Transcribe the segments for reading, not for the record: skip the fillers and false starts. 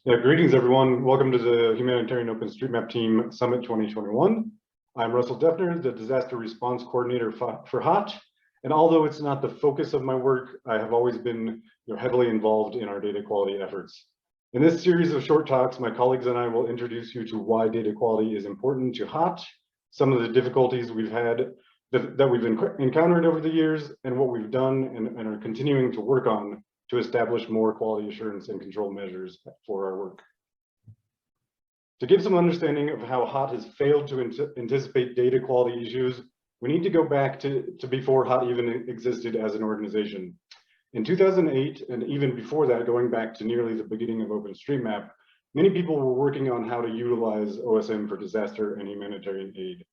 Yeah, greetings everyone. Welcome to the Humanitarian OpenStreetMap Team Summit 2021. I'm Russell Deffner, the Disaster Response Coordinator for HOT. And although it's not the focus of my work, I have always been heavily involved in our data quality efforts. In this series of short talks, my colleagues and I will introduce you to why data quality is important to HOT, some of the difficulties we've had that we've encountered over the years, and what we've done and are continuing to work on to establish more quality assurance and control measures for our work. To give some understanding of how HOT has failed to anticipate data quality issues, we need to go back to before HOT even existed as an organization. In 2008, and even before that, going back to nearly the beginning of OpenStreetMap, many people were working on how to utilize OSM for disaster and humanitarian aid.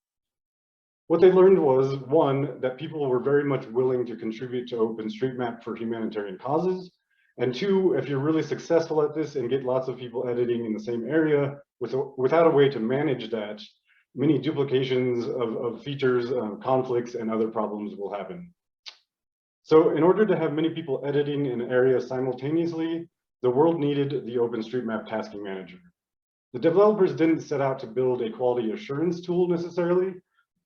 What they learned was, one, that people were very much willing to contribute to OpenStreetMap for humanitarian causes, and two, if you're really successful at this and get lots of people editing in the same area without a way to manage that, many duplications of features, conflicts, and other problems will happen. So in order to have many people editing an area simultaneously, the world needed the OpenStreetMap tasking manager. The developers didn't set out to build a quality assurance tool necessarily.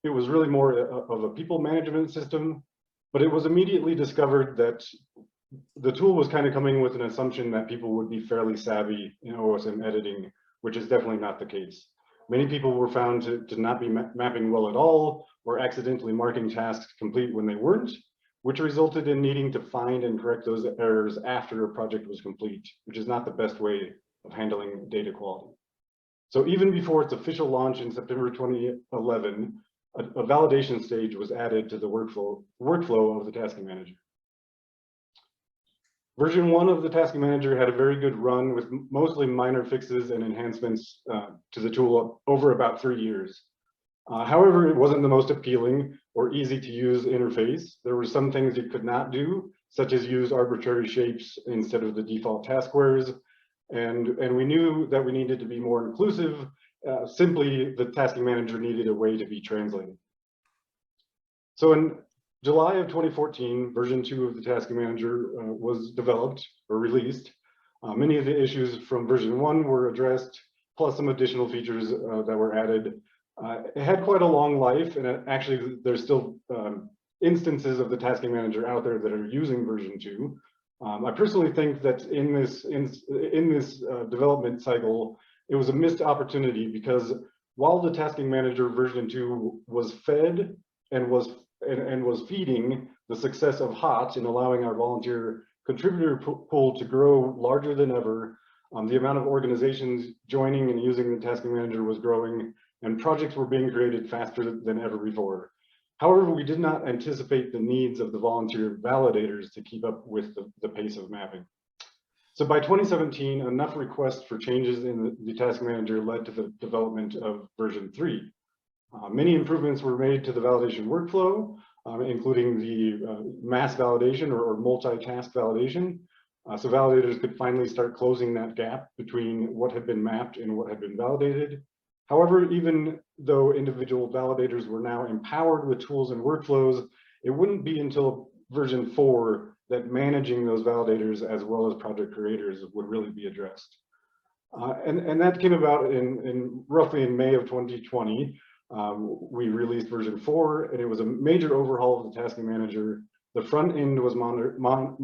It was really more of a people management system, but it was immediately discovered that the tool was kind of coming with an assumption that people would be fairly savvy in OSM editing, which is definitely not the case. Many people were found to not be mapping well at all, or accidentally marking tasks complete when they weren't, which resulted in needing to find and correct those errors after a project was complete, which is not the best way of handling data quality. So even before its official launch in September 2011, a validation stage was added to the workflow of the tasking manager. Version 1 of the tasking manager had a very good run with mostly minor fixes and enhancements to the tool over about 3 years. However, it wasn't the most appealing or easy to use interface. There were some things it could not do, such as use arbitrary shapes instead of the default task squares. And we knew that we needed to be more inclusive. Simply, the tasking manager needed a way to be translated. So in July of 2014, version 2 of the tasking manager was developed or released. Many of the issues from version 1 were addressed, plus some additional features that were added. It had quite a long life, and actually there's still instances of the tasking manager out there that are using version 2. I personally think that in this development cycle, it was a missed opportunity, because while the tasking manager version 2 was fed and was feeding the success of HOT in allowing our volunteer contributor pool to grow larger than ever, the amount of organizations joining and using the tasking manager was growing, and projects were being created faster than ever before. However, we did not anticipate the needs of the volunteer validators to keep up with the pace of mapping. So by 2017, enough requests for changes in the task manager led to the development of version 3. Many improvements were made to the validation workflow, including the mass validation or multitask validation. So validators could finally start closing that gap between what had been mapped and what had been validated. However, even though individual validators were now empowered with tools and workflows, it wouldn't be until version 4 that managing those validators as well as project creators would really be addressed. And that came about roughly in May of 2020. We released version 4, and it was a major overhaul of the tasking manager. The front end was modernized,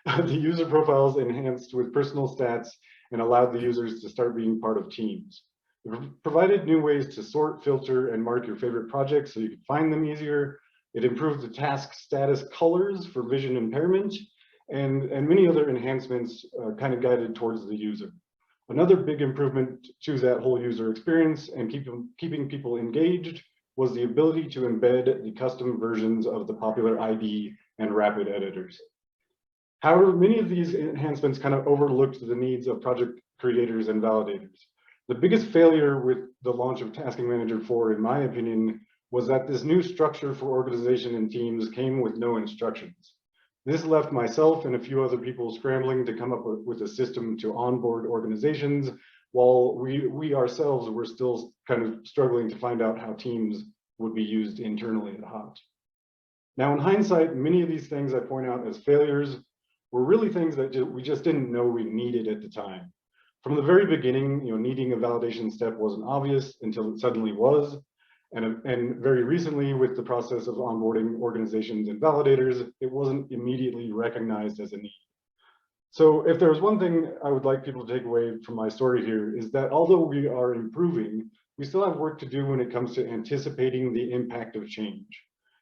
the user profiles enhanced with personal stats, and allowed the users to start being part of teams. It provided new ways to sort, filter, and mark your favorite projects so you could find them easier. It improved the task status colors for vision impairment, and many other enhancements kind of guided towards the user. Another big improvement to that whole user experience and keeping people engaged was the ability to embed the custom versions of the popular ID and rapid editors. However, many of these enhancements kind of overlooked the needs of project creators and validators. The biggest failure with the launch of Tasking Manager 4, in my opinion, was that this new structure for organization and teams came with no instructions. This left myself and a few other people scrambling to come up with a system to onboard organizations, while we ourselves were still kind of struggling to find out how teams would be used internally at HOT. Now, in hindsight, many of these things I point out as failures were really things that we just didn't know we needed at the time. From the very beginning, needing a validation step wasn't obvious until it suddenly was. And very recently, with the process of onboarding organizations and validators, it wasn't immediately recognized as a need. So if there's one thing I would like people to take away from my story here is that although we are improving, we still have work to do when it comes to anticipating the impact of change.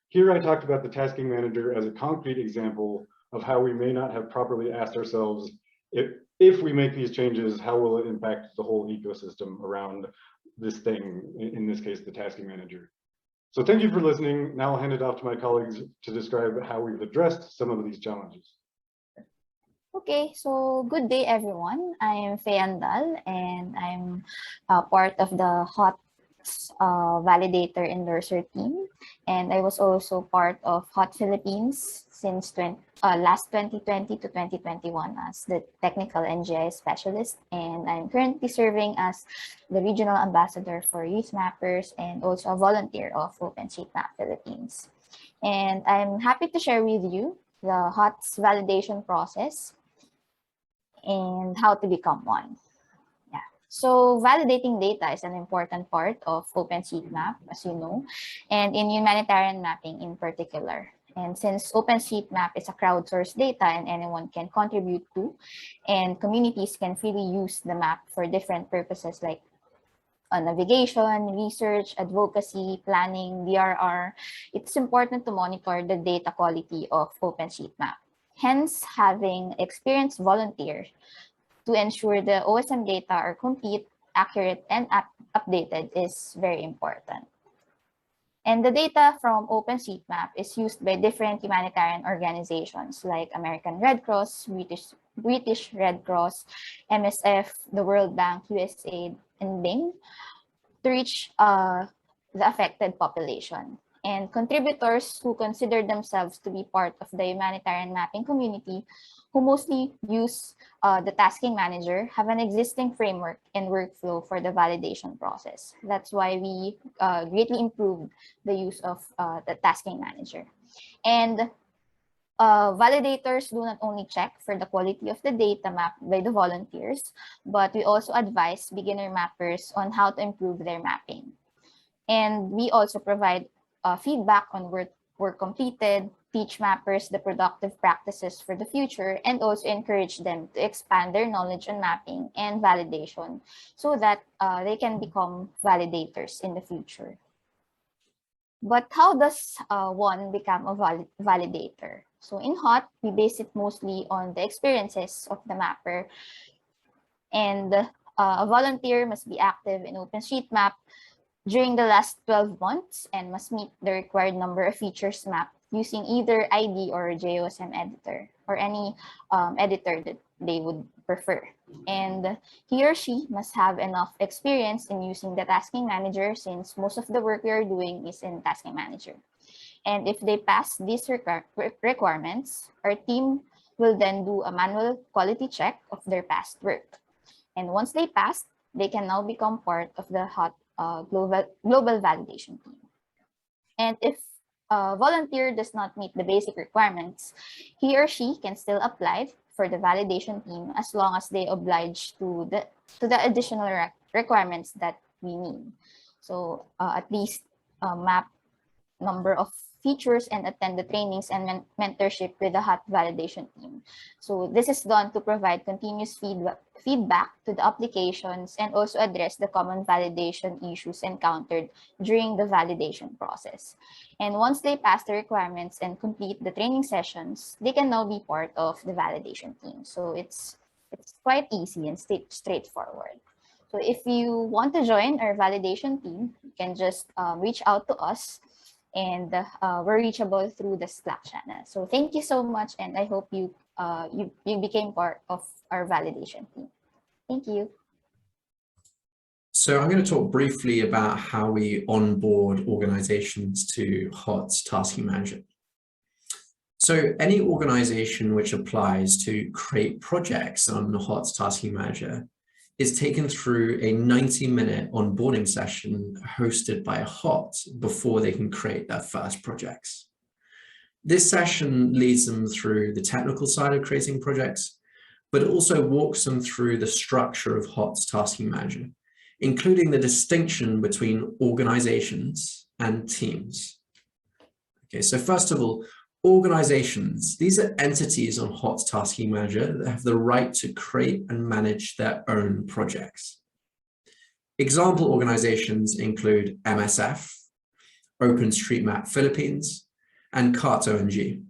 Here I talked about the tasking manager as a concrete example of how we may not have properly asked ourselves, if we make these changes, how will it impact the whole ecosystem around this thing, in this case, the tasking manager. So thank you for listening. Now I'll hand it off to my colleagues to describe how we've addressed some of these challenges. Okay, so good day, everyone. I am Feye Andal, and I'm part of the HOT validator endorser team. And I was also part of HOT Philippines since last 2020 to 2021 as the technical NGI specialist. And I'm currently serving as the regional ambassador for Youth Mappers and also a volunteer of OpenSheetMap Philippines. And I'm happy to share with you the HOT's validation process and how to become one. Yeah. So validating data is an important part of OpenSheetMap, as you know, and in humanitarian mapping in particular. And since OpenSheetMap is a crowdsourced data and anyone can contribute to, and communities can freely use the map for different purposes like navigation, research, advocacy, planning, DRR, it's important to monitor the data quality of OpenSheetMap. Hence, having experienced volunteers to ensure the OSM data are complete, accurate, and updated is very important. And the data from OpenSheetMap is used by different humanitarian organizations like American Red Cross, British Red Cross, MSF, the World Bank, USAID, and Bing to reach the affected population. And contributors who consider themselves to be part of the humanitarian mapping community, who mostly use the tasking manager, have an existing framework and workflow for the validation process. That's why we greatly improved the use of the tasking manager. And validators do not only check for the quality of the data mapped by the volunteers, but we also advise beginner mappers on how to improve their mapping. And we also provide feedback on work completed, teach mappers the productive practices for the future, and also encourage them to expand their knowledge on mapping and validation so that they can become validators in the future. But how does one become a validator? So in HOT, we base it mostly on the experiences of the mapper. And a volunteer must be active in OpenSheetMap during the last 12 months and must meet the required number of features mapped using either ID or JOSM editor or any editor that they would prefer. And he or she must have enough experience in using the tasking manager since most of the work we are doing is in tasking manager. And if they pass these requirements, our team will then do a manual quality check of their past work. And once they pass, they can now become part of the HOT global validation team. And if a volunteer does not meet the basic requirements, he or she can still apply for the validation team as long as they oblige to the additional requirements that we need. So at least map number of features and attend the trainings and mentorship with the HOT validation team. So this is done to provide continuous feedback to the applications and also address the common validation issues encountered during the validation process. And once they pass the requirements and complete the training sessions, they can now be part of the validation team. So it's quite easy and straightforward. So if you want to join our validation team, you can just reach out to us, and we're reachable through the Slack channel. So thank you so much, and I hope you became part of our validation team. Thank you. So I'm going to talk briefly about how we onboard organizations to HOT's tasking manager. So any organization which applies to create projects on HOT's tasking manager is taken through a 90-minute onboarding session hosted by HOT before they can create their first projects. This session leads them through the technical side of creating projects, but it also walks them through the structure of HOT's Tasking Manager, including the distinction between organizations and teams. Okay, so first of all, organizations. These are entities on HOT's Tasking Manager that have the right to create and manage their own projects. Example organizations include MSF, OpenStreetMap Philippines, and CartONG.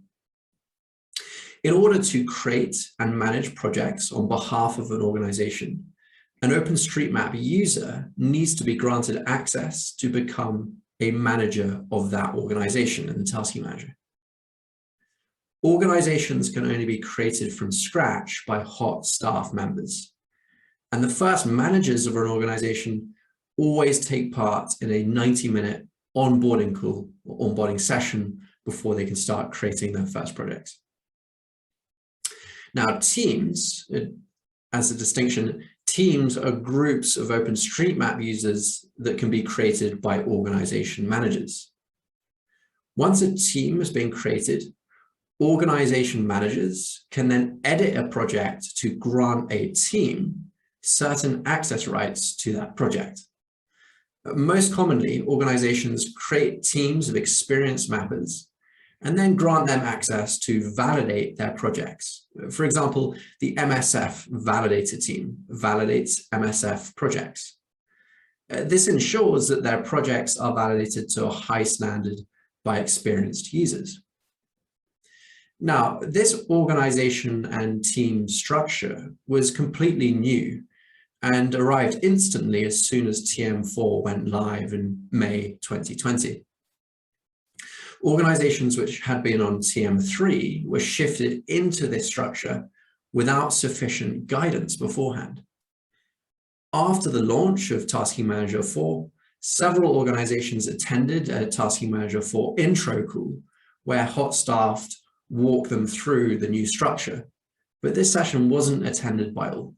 In order to create and manage projects on behalf of an organization, an OpenStreetMap user needs to be granted access to become a manager of that organization in the Tasking Manager. Organizations can only be created from scratch by HOT staff members. And the first managers of an organization always take part in a 90-minute onboarding call or onboarding session before they can start creating their first projects. Now, teams, as a distinction, teams are groups of OpenStreetMap users that can be created by organization managers. Once a team has been created, organization managers can then edit a project to grant a team certain access rights to that project. Most commonly, organizations create teams of experienced mappers and then grant them access to validate their projects. For example, the MSF validator team validates MSF projects. This ensures that their projects are validated to a high standard by experienced users. Now, this organization and team structure was completely new and arrived instantly as soon as TM4 went live in May 2020. Organizations which had been on TM3 were shifted into this structure without sufficient guidance beforehand. After the launch of Tasking Manager 4, several organizations attended a Tasking Manager 4 intro call where HOT staff walked them through the new structure, but this session wasn't attended by all.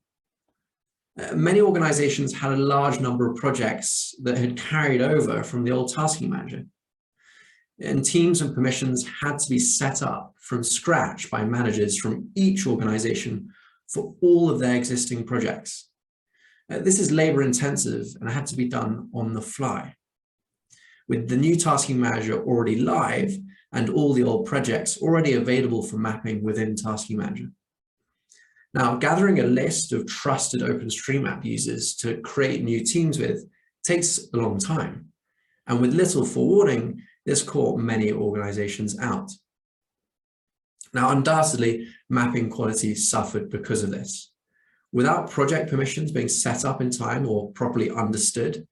Many organizations had a large number of projects that had carried over from the old Tasking Manager. And teams and permissions had to be set up from scratch by managers from each organization for all of their existing projects. This is labor intensive and had to be done on the fly. With the new Tasking Manager already live and all the old projects already available for mapping within Tasking Manager. Now, gathering a list of trusted OpenStreetMap users to create new teams with takes a long time. And with little forewarning, this caught many organizations out. Now, undoubtedly, mapping quality suffered because of this. Without project permissions being set up in time or properly understood,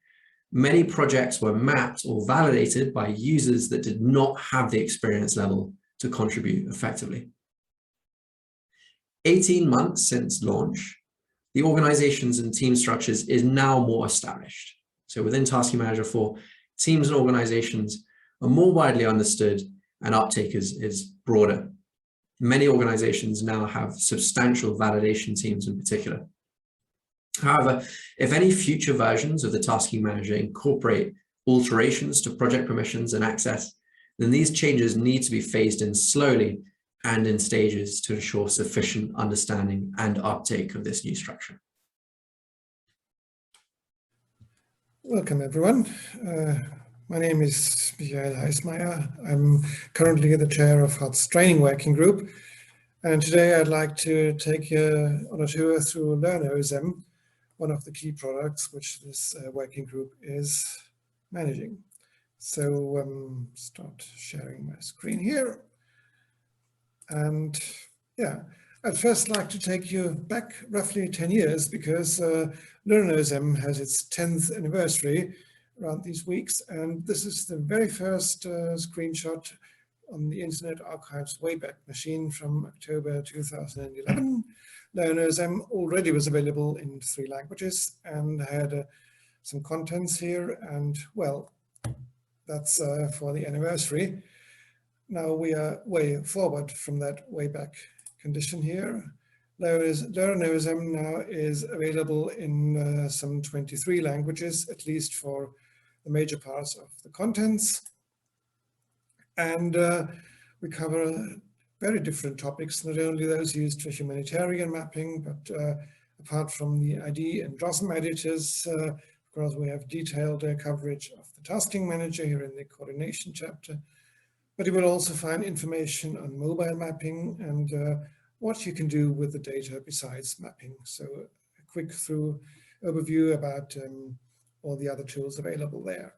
many projects were mapped or validated by users that did not have the experience level to contribute effectively. 18 months since launch, the organizations and team structures is now more established. So within Tasking Manager 4, teams and organizations are more widely understood and uptake is broader. Many organizations now have substantial validation teams in particular. However, if any future versions of the Tasking Manager incorporate alterations to project permissions and access, then these changes need to be phased in slowly and in stages to ensure sufficient understanding and uptake of this new structure. Welcome, everyone. My name is Heißmeier. I'm currently the chair of HOT's training working group. And today I'd like to take you on a tour through LearnOSM, one of the key products which this working group is managing. So start sharing my screen here. And yeah, I'd first like to take you back roughly 10 years because LearnOSM has its 10th anniversary around these weeks. And this is the very first screenshot on the Internet Archive's Wayback Machine from October 2011. LearnOSM already was available in 3 languages and had some contents here. And well, that's for the anniversary. Now we are way forward from that Wayback condition here. LearnOSM now is available in some 23 languages, at least for the major parts of the contents. And We cover very different topics, not only those used for humanitarian mapping, but apart from the ID and JOSM editors, of course, we have detailed coverage of the tasking manager here in the coordination chapter. But you will also find information on mobile mapping and what you can do with the data besides mapping. So a quick overview about all the other tools available there.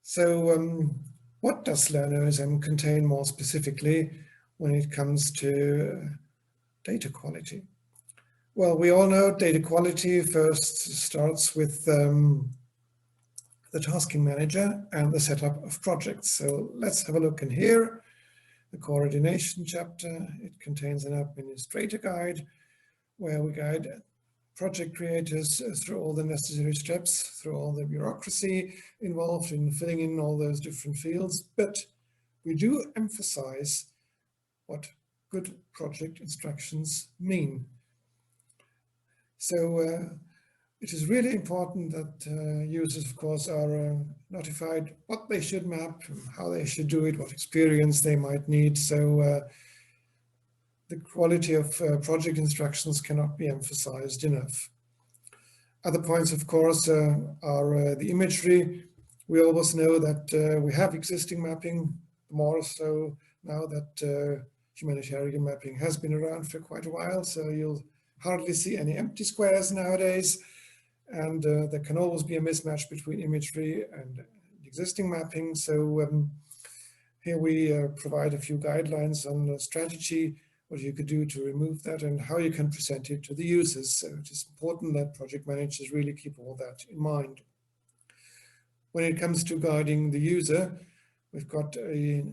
So what does LearnerOSM contain more specifically when it comes to data quality? Well, we all know data quality first starts with the tasking manager and the setup of projects. So let's have a look in here. The coordination chapter, it contains an administrator guide where we guide project creators through all the necessary steps, through all the bureaucracy involved in filling in all those different fields. But we do emphasize what good project instructions mean. So it is really important that users, of course, are notified what they should map, how they should do it, what experience they might need. So the quality of project instructions cannot be emphasized enough. Other points, of course, are the imagery. We always know that we have existing mapping, more so now that humanitarian mapping has been around for quite a while. So you'll hardly see any empty squares nowadays. And there can always be a mismatch between imagery and existing mapping. So here we provide a few guidelines on the strategy, what you could do to remove that and how you can present it to the users. So it is important that project managers really keep all that in mind. When it comes to guiding the user, we've got a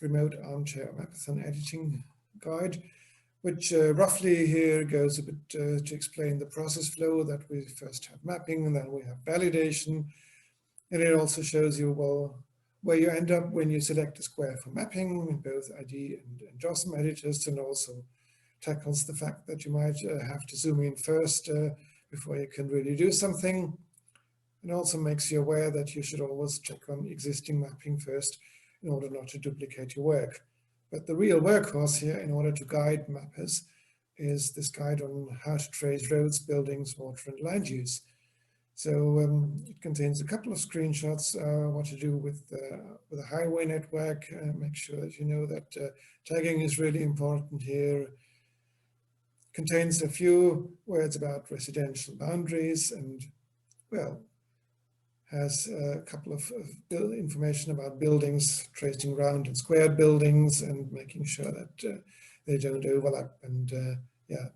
remote armchair mapathon editing guide, which roughly here goes a bit to explain the process flow, that we first have mapping and then we have validation. And it also shows you, well, where you end up when you select a square for mapping in both ID and JOSM editors, and also tackles the fact that you might have to zoom in first before you can really do something. And also makes you aware that you should always check on existing mapping first in order not to duplicate your work. But the real workhorse here, in order to guide mappers, is this guide on how to trace roads, buildings, water, and land use. So it contains a couple of screenshots, what to do with a highway network. Make sure that you know that tagging is really important here. Contains a few words about residential boundaries and, well, has a couple of information about buildings, tracing round and squared buildings and making sure that they don't overlap. And yeah,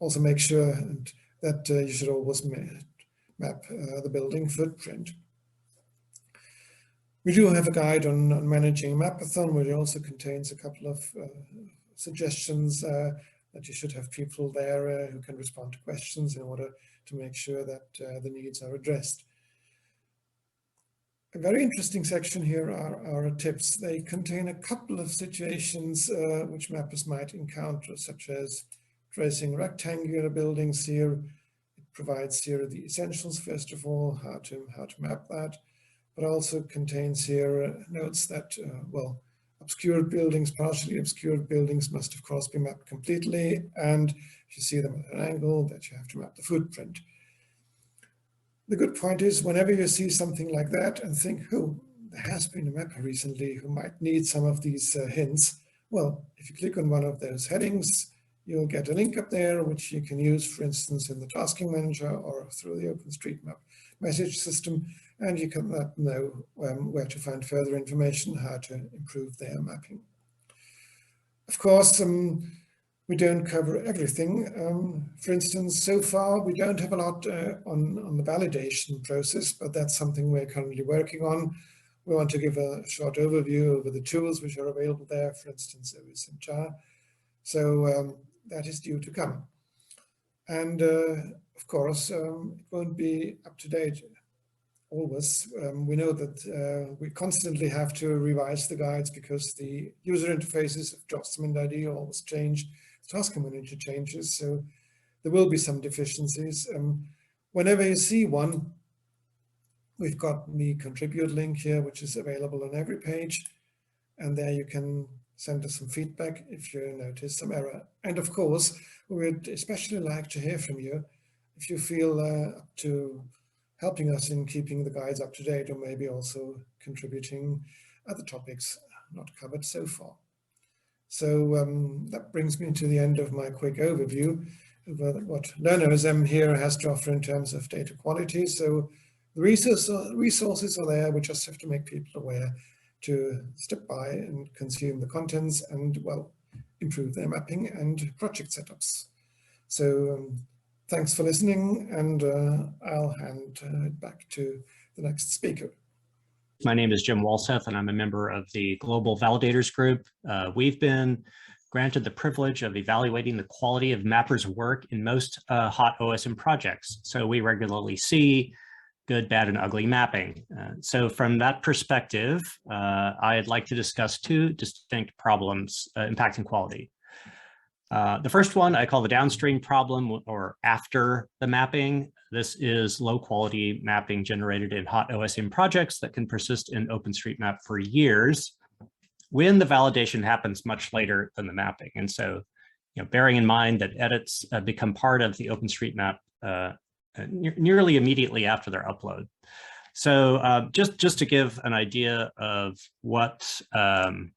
also make sure that you should always map the building footprint. We do have a guide on managing Mapathon, which also contains a couple of suggestions that you should have people there who can respond to questions in order to make sure that the needs are addressed. A very interesting section here are tips. They contain a couple of situations which mappers might encounter, such as tracing rectangular buildings here. It provides here the essentials, first of all, how to map that, but also contains here notes that, well, obscured buildings, partially obscured buildings must, of course, be mapped completely. And if you see them at an angle, that you have to map the footprint. The good point is, whenever you see something like that and think, oh, there has been a mapper recently who might need some of these hints, well, if you click on one of those headings, you'll get a link up there, which you can use, for instance, in the tasking manager or through the OpenStreetMap message system, and you can let them know where to find further information, how to improve their mapping. Of course, we don't cover everything. For instance, so far, we don't have a lot on the validation process, but that's something we're currently working on. We want to give a short overview over the tools which are available there, for instance, OSMJAR. So that is due to come. And of course, it won't be up to date always. We know that we constantly have to revise the guides because the user interfaces of JOSM and ID always change. Task manager changes, so there will be some deficiencies. Whenever you see one, we've got the contribute link here, which is available on every page, and there you can send us some feedback if you notice some error. And of course, we would especially like to hear from you if you feel up to helping us in keeping the guides up to date, or maybe also contributing other topics not covered so far. So that brings me to the end of my quick overview of what Learners here has to offer in terms of data quality. So the resources are there. We just have to make people aware to step by and consume the contents and, well, improve their mapping and project setups. So thanks for listening, and I'll hand it back to the next speaker. My name is Jim Walseth, and I'm a member of the Global Validators Group. We've been granted the privilege of evaluating the quality of mappers' work in most hot OSM projects. So we regularly see good, bad, and ugly mapping. So from that perspective, I'd like to discuss two distinct problems impacting quality. The first one I call the downstream problem, or after the mapping. This is low quality mapping generated in hot OSM projects that can persist in OpenStreetMap for years when the validation happens much later than the mapping. And so, bearing in mind that edits become part of the OpenStreetMap nearly immediately after their upload. So just to give an idea of what I'm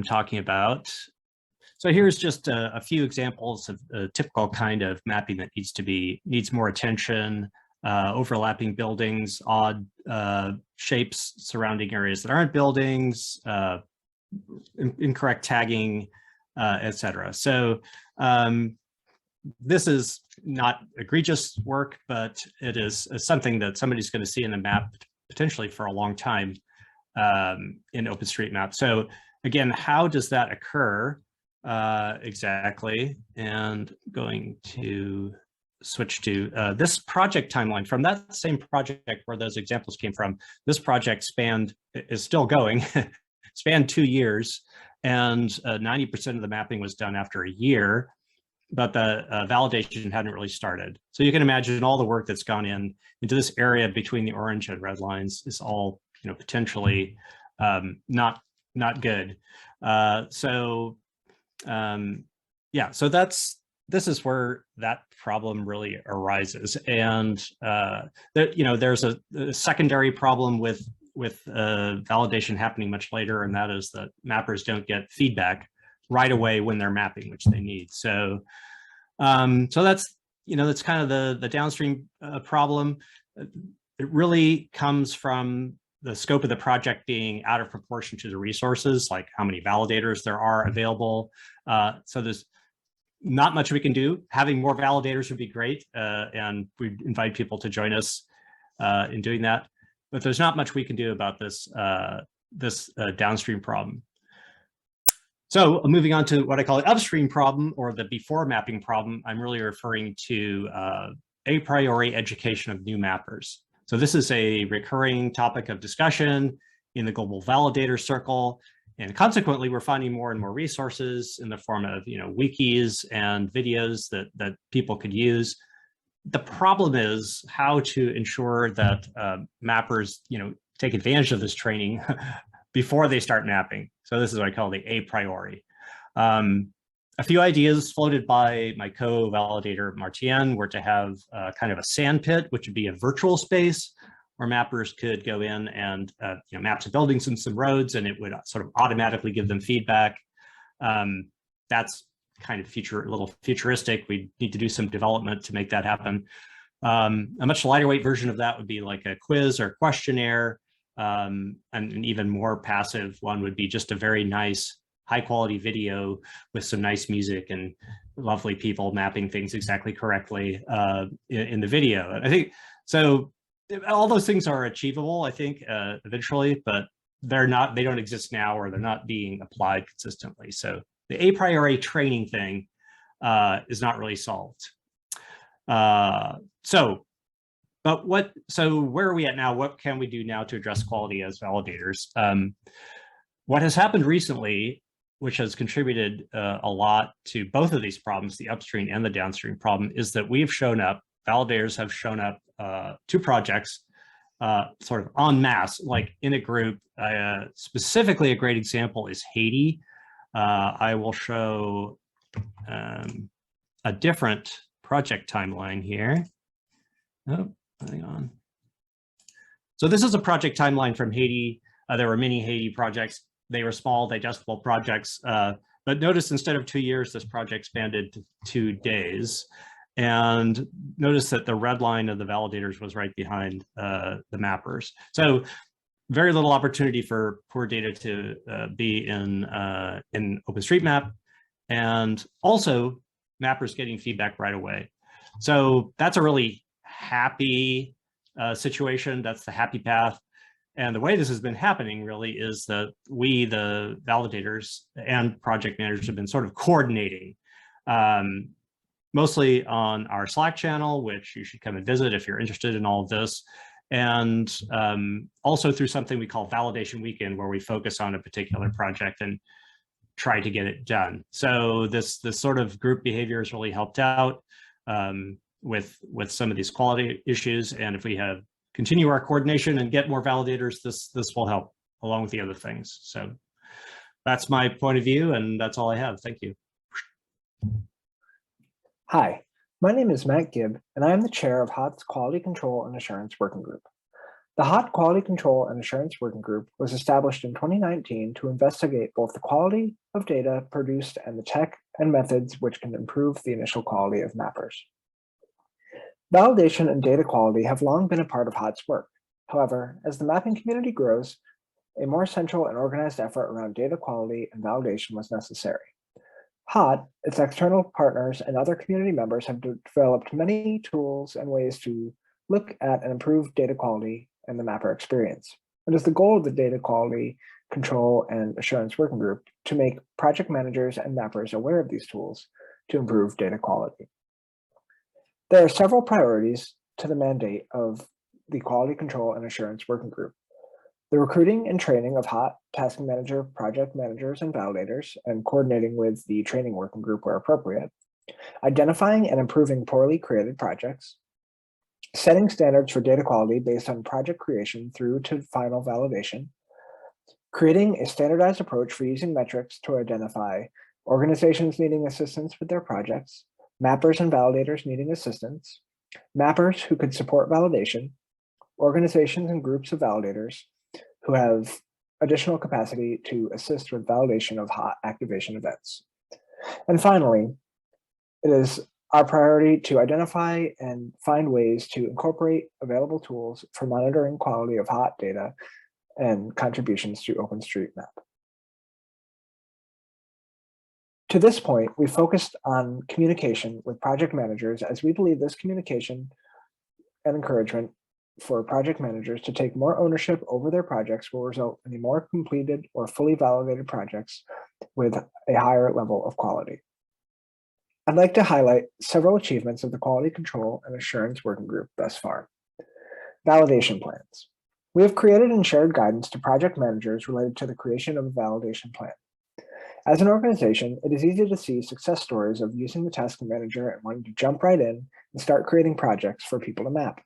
talking about. So here's just a few examples of a typical kind of mapping that needs more attention: overlapping buildings, odd shapes surrounding areas that aren't buildings, incorrect tagging, etc. So this is not egregious work, but it is something that somebody's going to see in the map potentially for a long time in OpenStreetMap. So again, how does that occur? Exactly, and going to switch to this project timeline from that same project where those examples came from. This project is still going, spanned 2 years, and 90% of the mapping was done after a year, but the validation hadn't really started. So you can imagine all the work that's gone into this area between the orange and red lines is all potentially not good. Yeah, so this is where that problem really arises. And there's a secondary problem with validation happening much later, and that is that mappers don't get feedback right away when they're mapping, which they need. So that's that's kind of the downstream problem. It really comes from the scope of the project being out of proportion to the resources, like how many validators there are available. So there's not much we can do. Having more validators would be great, and we invite people to join us in doing that. But there's not much we can do about this downstream problem. So moving on to what I call the upstream problem, or the before mapping problem, I'm really referring to a priori education of new mappers. So this is a recurring topic of discussion in the global validator circle, and consequently, we're finding more and more resources in the form of wikis and videos that people could use. The problem is how to ensure that mappers take advantage of this training before they start mapping. So this is what I call the a priori. A few ideas floated by my co-validator Martien were to have kind of a sandpit, which would be a virtual space where mappers could go in and map some buildings and some roads, and it would sort of automatically give them feedback. That's kind of a little futuristic. We need to do some development to make that happen. A much lighter weight version of that would be like a quiz or questionnaire, and an even more passive one would be just a very nice high quality video with some nice music and lovely people mapping things exactly correctly in the video. I think so. All those things are achievable, I think, eventually, but they don't exist now, or they're not being applied consistently. So the a priori training thing is not really solved. So where are we at now? What can we do now to address quality as validators? What has happened recently, which has contributed a lot to both of these problems, the upstream and the downstream problem, is that validators have shown up to projects sort of en masse, like in a group. Specifically, a great example is Haiti. I will show a different project timeline here. Oh, hang on. So this is a project timeline from Haiti. There were many Haiti projects. They were small, digestible projects. But notice instead of 2 years, this project expanded to 2 days. And notice that the red line of the validators was right behind the mappers. So very little opportunity for poor data to be in OpenStreetMap, and also mappers getting feedback right away. So that's a really happy situation. That's the happy path. And the way this has been happening really is that we, the validators and project managers, have been sort of coordinating, mostly on our Slack channel, which you should come and visit if you're interested in all of this. And also through something we call Validation Weekend, where we focus on a particular project and try to get it done. So this sort of group behavior has really helped out with some of these quality issues. And if we continue our coordination and get more validators, this will help along with the other things. So that's my point of view, and that's all I have. Thank you. Hi, my name is Matt Gibb, and I am the chair of HOT's Quality Control and Assurance Working Group. The HOT Quality Control and Assurance Working Group was established in 2019 to investigate both the quality of data produced and the tech and methods which can improve the initial quality of mappers. Validation and data quality have long been a part of HOT's work. However, as the mapping community grows, a more central and organized effort around data quality and validation was necessary. HOT, its external partners, and other community members have developed many tools and ways to look at and improve data quality and the mapper experience. It is the goal of the Data Quality Control and Assurance Working Group to make project managers and mappers aware of these tools to improve data quality. There are several priorities to the mandate of the Quality Control and Assurance Working Group. The recruiting and training of HOT tasking manager, project managers, and validators, and coordinating with the training working group where appropriate. Identifying and improving poorly created projects. Setting standards for data quality based on project creation through to final validation. Creating a standardized approach for using metrics to identify organizations needing assistance with their projects, mappers and validators needing assistance, mappers who could support validation, organizations and groups of validators who have additional capacity to assist with validation of HOT activation events. And finally, it is our priority to identify and find ways to incorporate available tools for monitoring quality of HOT data and contributions to OpenStreetMap. To this point, we focused on communication with project managers, as we believe this communication and encouragement for project managers to take more ownership over their projects will result in a more completed or fully validated projects with a higher level of quality. I'd like to highlight several achievements of the Quality Control and Assurance Working Group thus far. Validation plans. We have created and shared guidance to project managers related to the creation of a validation plan. As an organization, it is easy to see success stories of using the task manager and wanting to jump right in and start creating projects for people to map.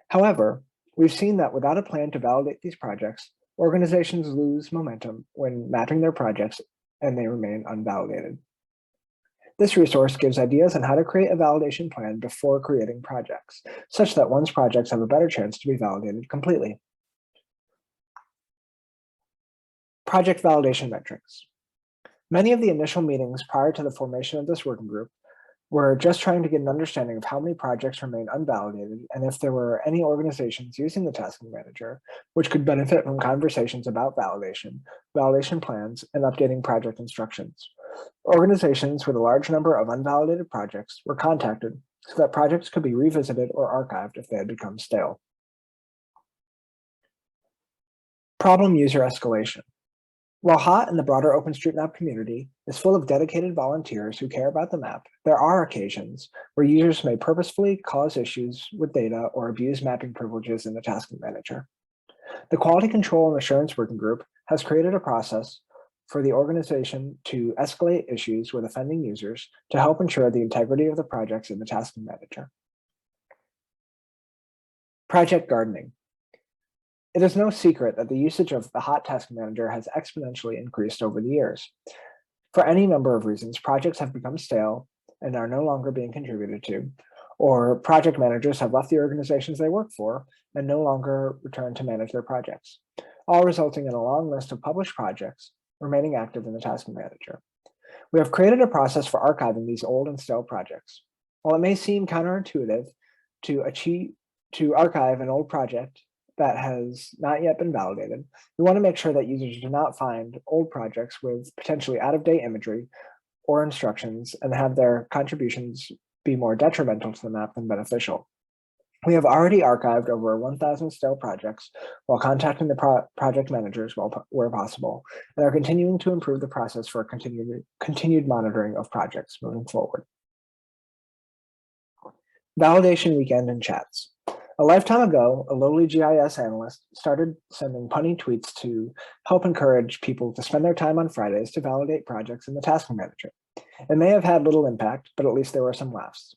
However, we've seen that without a plan to validate these projects, organizations lose momentum when mapping their projects and they remain unvalidated. This resource gives ideas on how to create a validation plan before creating projects, such that one's projects have a better chance to be validated completely. Project validation metrics. Many of the initial meetings prior to the formation of this working group were just trying to get an understanding of how many projects remain unvalidated and if there were any organizations using the tasking manager which could benefit from conversations about validation, validation plans, and updating project instructions. Organizations with a large number of unvalidated projects were contacted so that projects could be revisited or archived if they had become stale. Problem user escalation. While HOT and the broader OpenStreetMap community is full of dedicated volunteers who care about the map, there are occasions where users may purposefully cause issues with data or abuse mapping privileges in the tasking manager. The Quality Control and Assurance Working Group has created a process for the organization to escalate issues with offending users to help ensure the integrity of the projects in the tasking manager. Project gardening. It is no secret that the usage of the Hot Task Manager has exponentially increased over the years. For any number of reasons, projects have become stale and are no longer being contributed to, or project managers have left the organizations they work for and no longer return to manage their projects, all resulting in a long list of published projects remaining active in the Task Manager. We have created a process for archiving these old and stale projects. While it may seem counterintuitive to archive an old project that has not yet been validated, we want to make sure that users do not find old projects with potentially out-of-date imagery or instructions and have their contributions be more detrimental to the map than beneficial. We have already archived over 1,000 stale projects while contacting the project managers where possible, and are continuing to improve the process for continued monitoring of projects moving forward. Validation weekend and chats. A lifetime ago, a lowly GIS analyst started sending punny tweets to help encourage people to spend their time on Fridays to validate projects in the Task Manager. It may have had little impact, but at least there were some laughs.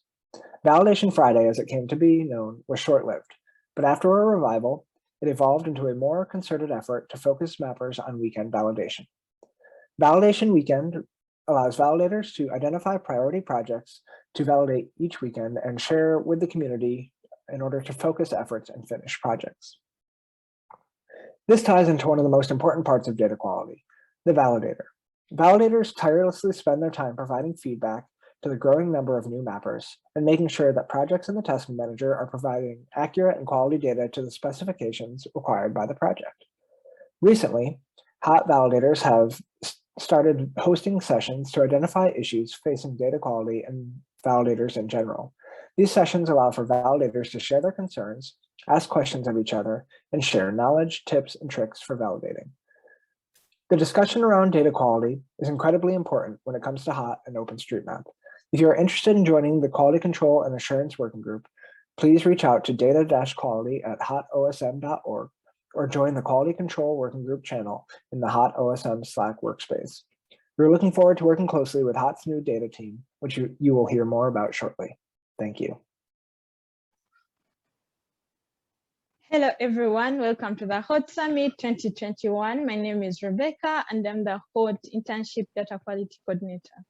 Validation Friday, as it came to be known, was short-lived, but after a revival, it evolved into a more concerted effort to focus mappers on weekend validation. Validation Weekend allows validators to identify priority projects to validate each weekend and share with the community in order to focus efforts and finish projects. This ties into one of the most important parts of data quality, the validator. Validators tirelessly spend their time providing feedback to the growing number of new mappers and making sure that projects in the Task Manager are providing accurate and quality data to the specifications required by the project. Recently, hot validators have started hosting sessions to identify issues facing data quality and validators in general. These sessions allow for validators to share their concerns, ask questions of each other, and share knowledge, tips, and tricks for validating. The discussion around data quality is incredibly important when it comes to HOT and OpenStreetMap. If you are interested in joining the Quality Control and Assurance Working Group, please reach out to data-quality@hotosm.org or join the Quality Control Working Group channel in the HOT OSM Slack workspace. We're looking forward to working closely with HOT's new data team, which you will hear more about shortly. Thank you. Hello, everyone. Welcome to the HOT Summit 2021. My name is Rebecca, and I'm the HOT Internship Data Quality Coordinator.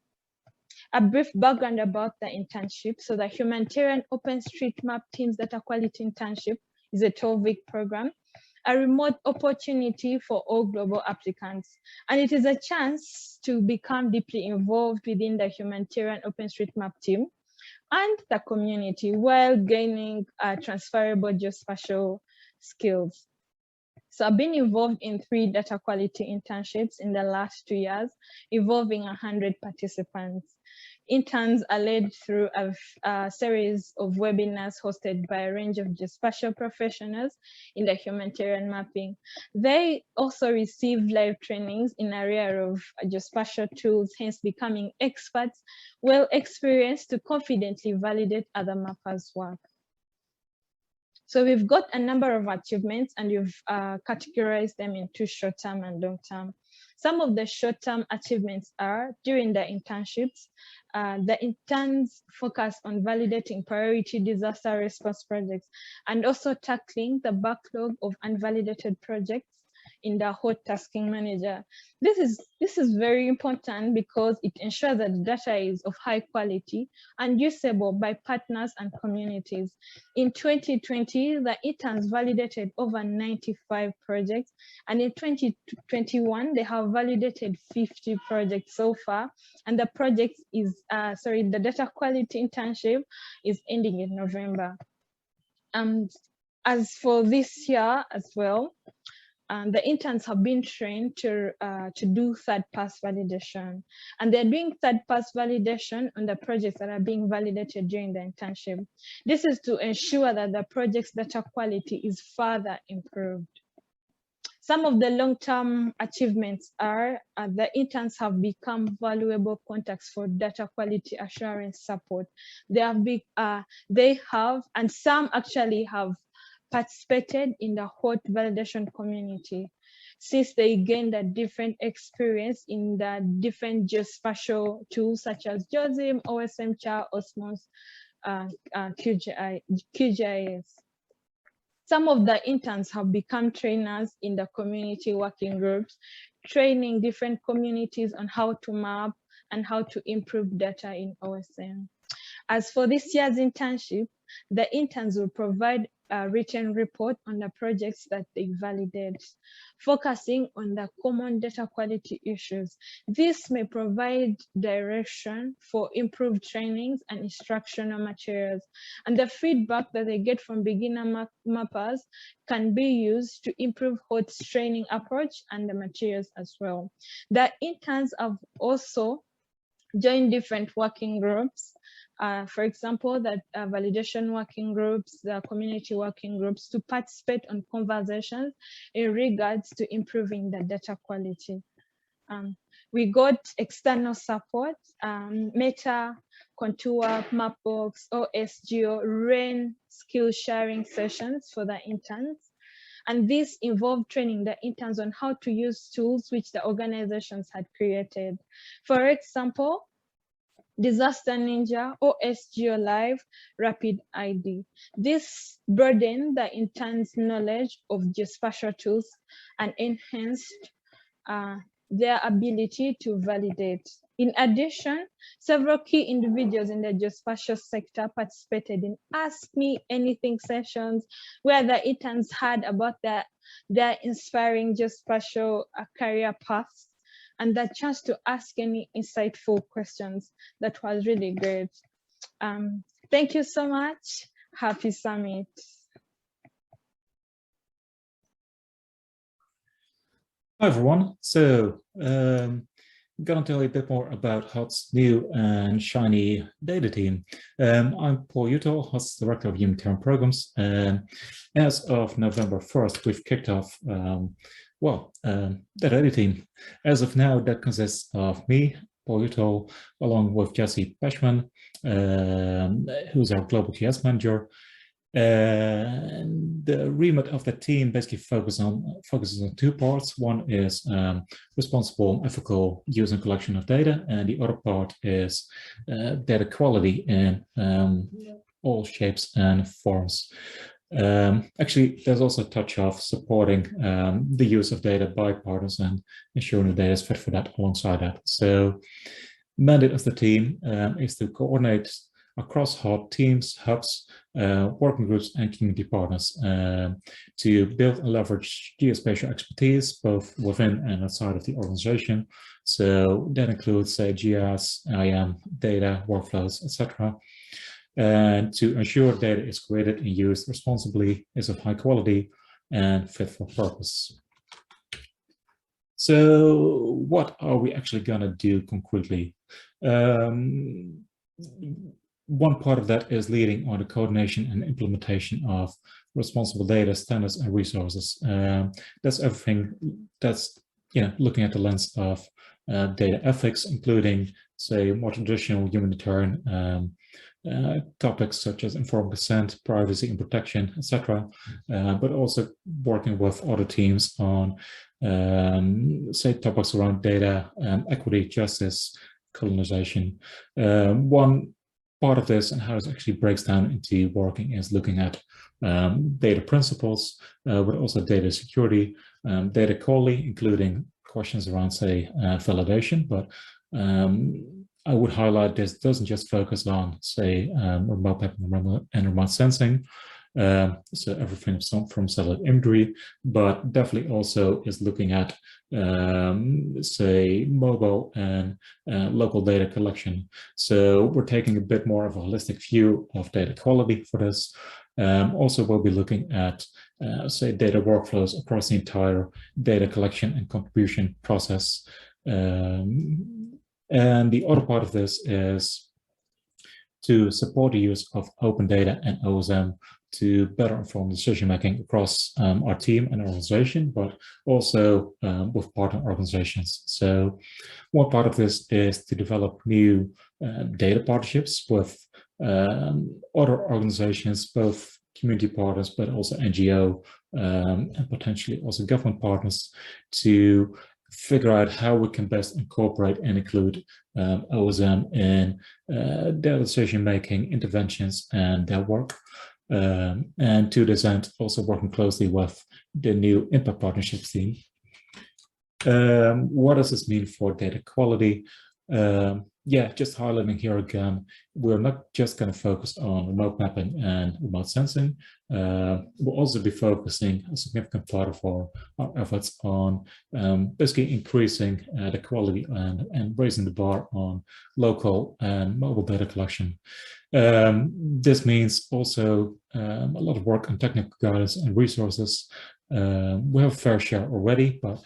A brief background about the internship. So the Humanitarian OpenStreetMap Team's Data Quality Internship is a 12-week program, a remote opportunity for all global applicants. And it is a chance to become deeply involved within the Humanitarian OpenStreetMap team and the community while gaining transferable geospatial skills. So I've been involved in 3 data quality internships in the last 2 years, involving 100 participants. Interns are led through a series of webinars hosted by a range of geospatial professionals in the humanitarian mapping. They also receive live trainings in area of geospatial tools, hence becoming experts, well experienced to confidently validate other mappers' work. So we've got a number of achievements, and we've categorized them into short-term and long-term. Some of the short-term achievements are during the internships, the interns focus on validating priority disaster response projects and also tackling the backlog of unvalidated projects in the HOT Tasking Manager. This is very important because it ensures that the data is of high quality and usable by partners and communities. In 2020, the interns validated over 95 projects, and in 2021, they have validated 50 projects so far, and the project is, the data quality internship is ending in November. As for this year as well, the interns have been trained to do third-pass validation, and they're doing third-pass validation on the projects that are being validated during the internship. This is to ensure that the project's data quality is further improved. Some of the long-term achievements are the interns have become valuable contacts for data quality assurance support. They have, and some actually have participated in the HOT validation community since they gained a different experience in the different geospatial tools such as GeoZim, OSM Char, Osmos, QGIS. Some of the interns have become trainers in the community working groups, training different communities on how to map and how to improve data in OSM. As for this year's internship, the interns will provide a written report on the projects that they validate, focusing on the common data quality issues. This may provide direction for improved trainings and instructional materials, and the feedback that they get from beginner mappers can be used to improve HOT's training approach and the materials as well. The interns have also joined different working groups. For example, the validation working groups, the community working groups, to participate on conversations in regards to improving the data quality. We got external support. Meta, Contour, Mapbox, OSGeo ran skill sharing sessions for the interns. And this involved training the interns on how to use tools which the organizations had created. For example, Disaster Ninja, OSGeo Live, Rapid ID. This broadened the interns' knowledge of geospatial tools and enhanced their ability to validate. In addition, several key individuals in the geospatial sector participated in Ask Me Anything sessions, where the interns heard about their inspiring geospatial career paths and the chance to ask any insightful questions. That was really great. Thank you so much. Happy summit. Hi everyone. So I'm gonna tell you a bit more about HOT's new and shiny data team. I'm Paul Utah, HOT's Director of Humanitarian Programs. And as of November 1st, we've kicked off the data team. As of now, that consists of me, Paul Utah, along with Jessie Pechmann, who's our Global GS Manager. And the remit of the team basically focuses on two parts. One is responsible, ethical use and collection of data, and the other part is data quality in all shapes and forms. Actually, there's also a touch of supporting the use of data by partners and ensuring the data is fit for that alongside that. So, mandate of the team is to coordinate across HOT teams, hubs, working groups, and community partners to build and leverage geospatial expertise both within and outside of the organization. So that includes, say, GIS, IAM, data, workflows, etc. And to ensure data is created and used responsibly, is of high quality, and fit for purpose. So what are we actually going to do concretely? One part of that is leading on the coordination and implementation of responsible data standards and resources. That's everything that's looking at the lens of data ethics, including, say, more traditional humanitarian topics such as informed consent, privacy and protection, etc., but also working with other teams on, say, topics around data, equity, justice, colonization. One part of this and how it actually breaks down into working is looking at data principles, but also data security, data quality, including questions around, say, validation. But I would highlight this doesn't just focus on, say, remote mapping and remote sensing, so everything from satellite imagery, but definitely also is looking at, say, mobile and local data collection. So we're taking a bit more of a holistic view of data quality for this. Also, we'll be looking at, say, data workflows across the entire data collection and contribution process. And the other part of this is to support the use of open data and OSM to better inform decision-making across our team and organization, but also with partner organizations. So one part of this is to develop new data partnerships with other organizations, both community partners, but also NGO and potentially also government partners, to figure out how we can best incorporate and include OSM in their decision-making, interventions, and their work. And to this end, also working closely with the new Impact Partnerships team. What does this mean for data quality? Yeah, just highlighting here again, we're not just going to focus on remote mapping and remote sensing. We'll also be focusing a significant part of our efforts on basically increasing the quality and raising the bar on local and mobile data collection. This means also a lot of work on technical guidance and resources. We have a fair share already, but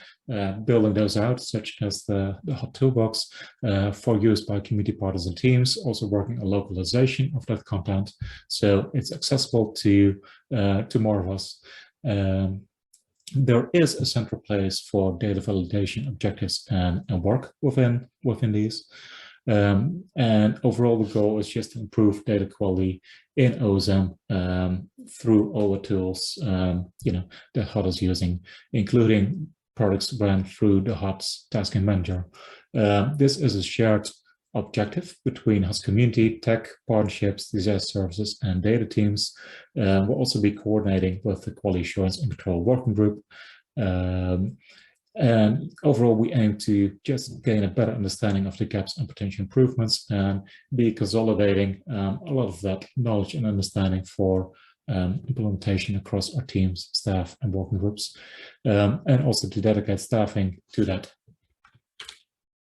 building those out, such as the hot toolbox for use by community partners and teams, also working on localization of that content, so it's accessible to more of us. There is a central place for data validation objectives and work within these. And overall, the goal is just to improve data quality in OSM through all the tools that HOT is using, including products run through the HOT's tasking manager. This is a shared objective between HOT's community, tech, partnerships, disaster services, and data teams. We'll also be coordinating with the Quality Assurance and Control Working Group. And overall, we aim to just gain a better understanding of the gaps and potential improvements and be consolidating a lot of that knowledge and understanding for implementation across our teams, staff, and working groups, and also to dedicate staffing to that.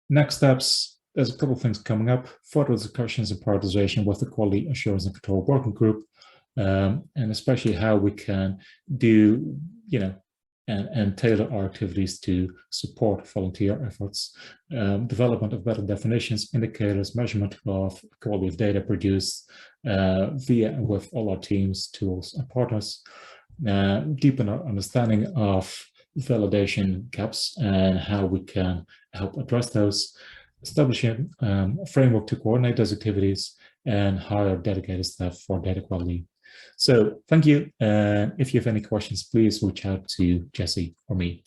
Next steps, there's a couple of things coming up, further discussions and prioritization with the Quality Assurance and Control Working Group, and especially how we can do, and tailor our activities to support volunteer efforts, development of better definitions, indicators, measurement of quality of data produced via and with all our teams, tools, and partners, deepen our understanding of validation gaps and how we can help address those, establishing a framework to coordinate those activities, and hire dedicated staff for data quality. So thank you. If you have any questions, please reach out to Jessie or me.